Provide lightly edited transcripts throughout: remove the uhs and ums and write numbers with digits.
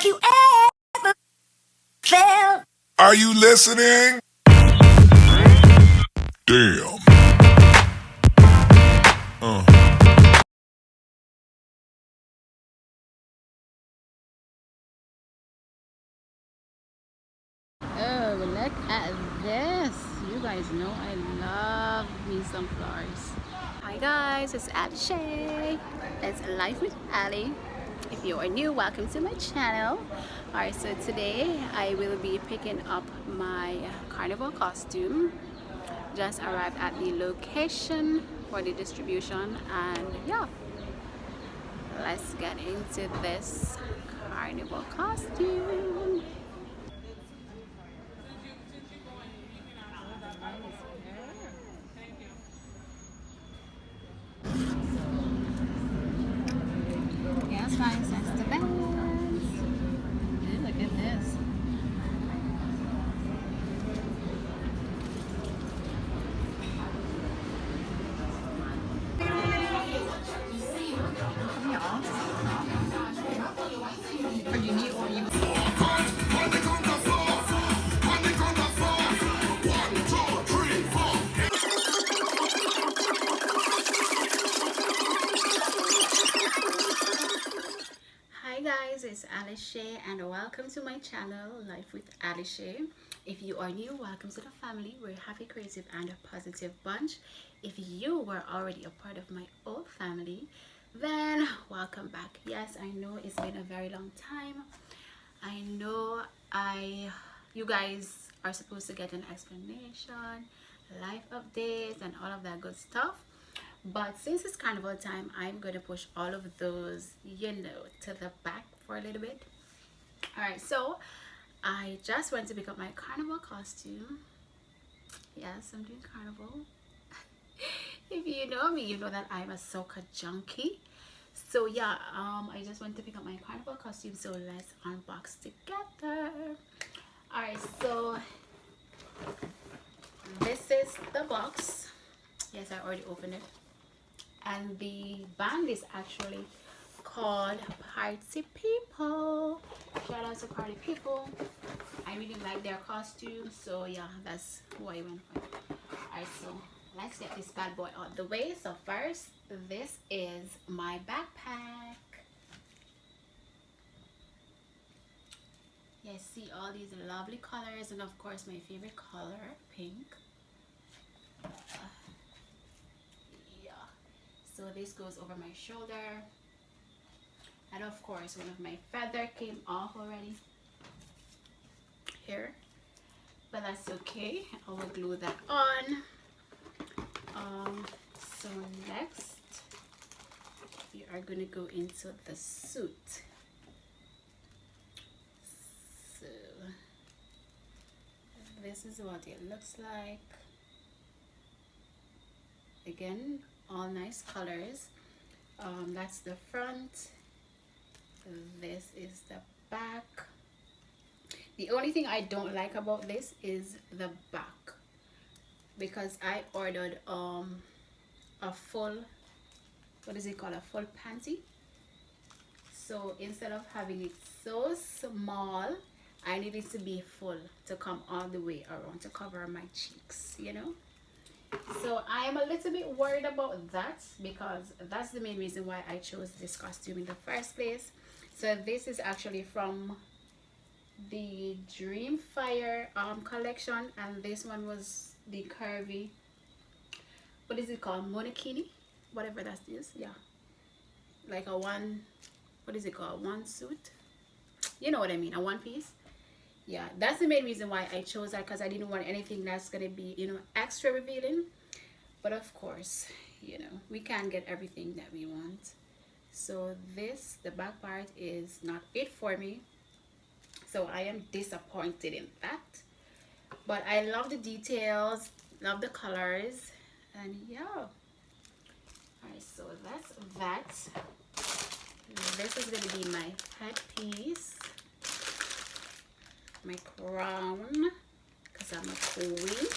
you ever felt. Are you listening? Damn. Oh, look at this. You guys know I love me some flowers. Hi guys, it's Allishaye. It's Life with Ali. If you are new, welcome to my channel. Alright, so today I will be picking up my carnival costume. Just arrived at the location for the distribution, and yeah, let's get into this carnival costume. Yes, guys, that's the best. Ooh, look at this. Hi guys, it's Allishaye and welcome to my channel, Life with Allishaye. If you are new, welcome to the family. We're a happy, creative, and a positive bunch. If you were already a part of my old family, then welcome back. Yes, I know it's been a very long time. I know you guys are supposed to get an explanation, life updates, and all of that good stuff. But since it's carnival time, I'm going to push all of those, to the back for a little bit. Alright, so I just went to pick up my carnival costume. Yes, I'm doing carnival. If you know me, you know that I'm a soca junkie. So yeah, I just went to pick up my carnival costume. So let's unbox together. Alright, so this is the box. Yes, I already opened it. And the band is actually called Party People. Shout out to Party People. I really like their costumes, so yeah, that's who I went for. Alright, so let's get this bad boy out the way. So first, this is my backpack. Yes, see all these lovely colors, and of course my favorite color, pink. Yeah, so this goes over my shoulder, and of course one of my feather came off already here, but that's okay. I will glue that on. So next we are going to go into the suit. So this is what it looks like. Again, all nice colors. That's the front. This is the back. The only thing I don't like about this is the back, because I ordered a full, what is it called, a full panty. So instead of having it so small, I need it to be full to come all the way around to cover my cheeks, you know. So I am a little bit worried about that, because that's the main reason why I chose this costume in the first place. So this is actually from the Dream Fire collection, and this one was the curvy, what is it called, monokini, whatever that is. Yeah, like a one, what is it called, one suit, you know what I mean, a one piece. Yeah, that's the main reason why I chose that, because I didn't want anything that's gonna be, you know, extra revealing. But of course, you know, we can't get everything that we want. So this, the back part, is not it for me, so I am disappointed in that. But I love the details, love the colors, and yeah. All right, so that's that. This is gonna be my headpiece, my crown, because I'm a queen.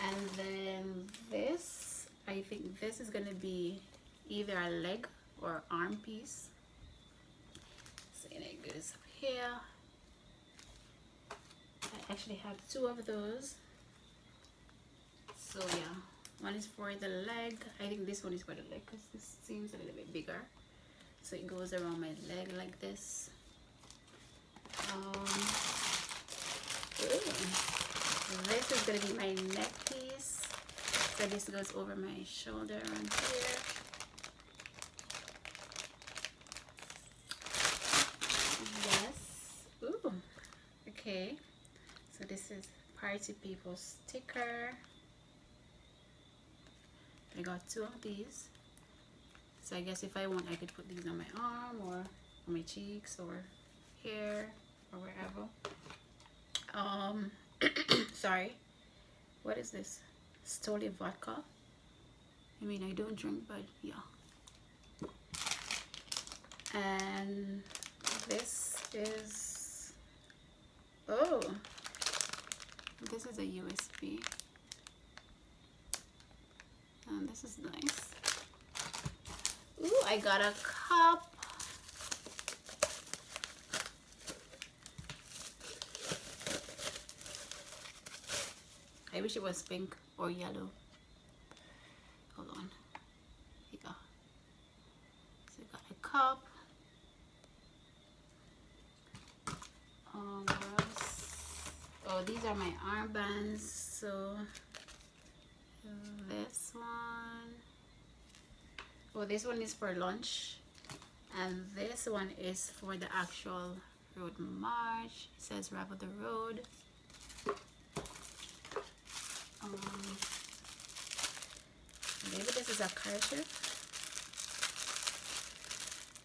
And then this, I think this is gonna be either a leg or arm piece. So there you goes up here. I actually have two of those. So yeah, one is for the leg. I think this one is for the leg because this seems a little bit bigger. So it goes around my leg like this. This is gonna be my neck piece. So this goes over my shoulder on here. Yes. Ooh. Okay. So this is Party People sticker. I got two of these. So I guess if I want, I could put these on my arm or on my cheeks or here or wherever. Sorry. What is this? Stoli vodka. I mean, I don't drink, but yeah. And this is, oh, this is a USB. And this is nice. Ooh, I got a cup. I wish it was pink or yellow. Hold on. Here you go. So I got a cup. What else? Oh, these are my armbands. So this one. Oh, this one is for lunch. And this one is for the actual road march. It says Ravel the Road. Maybe this is a kerchief.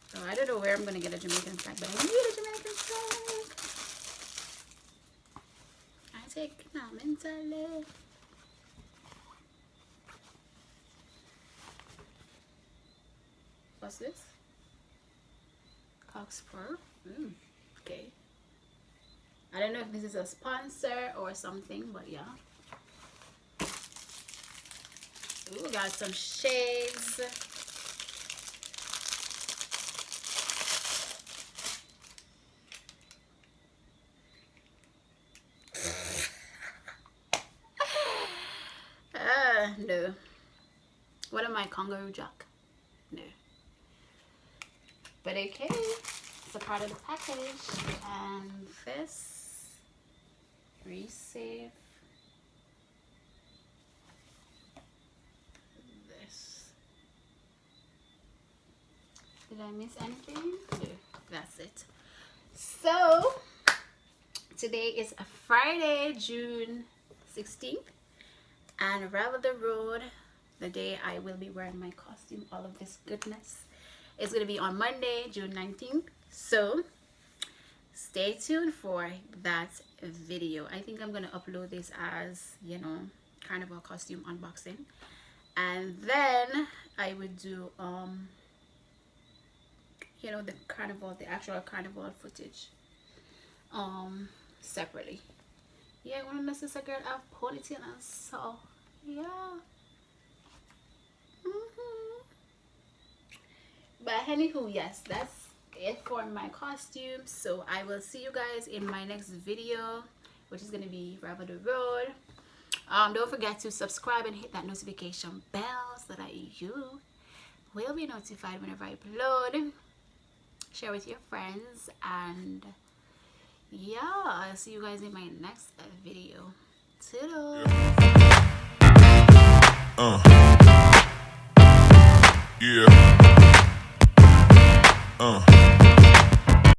So I don't know where I'm gonna get a Jamaican flag, but I need a Jamaican flag. I take it now mentally. What's this? Cockspur. Okay. I don't know if this is a sponsor or something, but yeah. Ooh, got some shades. No. What am I, Kangaroo Jack? No. But okay, it's a part of the package. And this, Resafe. This. Did I miss anything? No, that's it. So, today is a Friday, June 16th. And Ravel the Road, the day I will be wearing my costume, all of this goodness, is going to be on Monday, June 19th. So stay tuned for that video. I think I'm going to upload this as, you know, carnival costume unboxing. And then I would do, you know, the carnival, the actual carnival footage separately. Yeah, I want to sister girl have ponytail and so yeah. But anywho, yes, that's it for my costume. So I will see you guys in my next video, which is gonna be Ravel the Road. Don't forget to subscribe and hit that notification bell so that you will be notified whenever I upload. Share with your friends, and yeah, I'll see you guys in my next video. Toodles. Yeah.